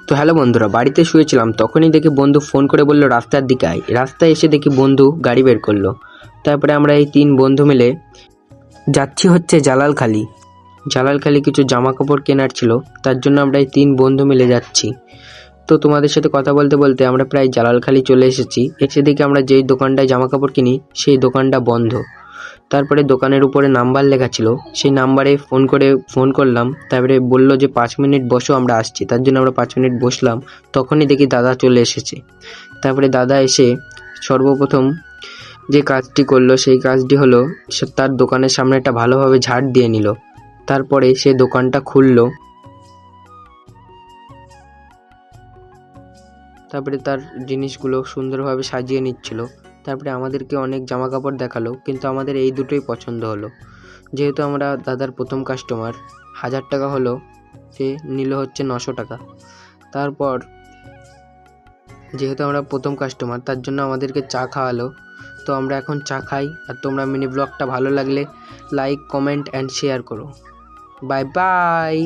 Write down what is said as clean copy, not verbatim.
তো হ্যালো বন্ধুরা, বাড়িতে শুয়েছিলাম তখনই দেখি বন্ধু ফোন করে বলল রাস্তার দিকে আয়। রাস্তায় এসে দেখি বন্ধু গাড়ি বের করলো। তারপরে আমরা এই 3 বন্ধু মিলে যাচ্ছি হচ্ছে জালালখালি। জালালখালি কিছু জামা কাপড় কেনার ছিল, তার জন্য আমরা এই 3 বন্ধু মিলে যাচ্ছি। তো তোমাদের সাথে কথা বলতে বলতে আমরা প্রায় জালালখালি চলে এসেছি। এসে দেখি আমরা যেই দোকানটায় জামা কাপড় কিনি সেই দোকানটা বন্ধ। তারপরে দোকানের উপরে নাম্বার লেখা ছিল, সেই নাম্বারে ফোন করলাম। তারপরে বলল যে 5 মিনিট বসো, আমরা আসছি। তার জন্য আমরা 5 মিনিট বসলাম। তখনই দেখি দাদা চলে এসেছে। তারপরে দাদা এসে সর্বপ্রথম যে কাজটি করলো সেই কাজটি হলো সে তার দোকানের সামনেটা ভালোভাবে ঝাড় দিয়ে নিল। তারপরে সে দোকানটা খুললো। তারপরে তার জিনিসগুলো সুন্দরভাবে সাজিয়ে নিচ্ছিল। তারপরে আমাদেরকে অনেক জামা কাপড় দেখালো, কিন্তু আমাদের এই দুটোই পছন্দ হলো। যেহেতু আমরা দাদার প্রথম কাস্টমার, 1000 টাকা হলো, সে নিল হচ্ছে 900 টাকা। তারপর যেহেতু আমরা প্রথম কাস্টমার, তার জন্য আমাদেরকে চা খাওয়ালো। তো আমরা এখন চা খাই। আর তোমরা মিনি ব্লগটা ভালো লাগলে লাইক, কমেন্ট অ্যান্ড শেয়ার করো। Bye bye.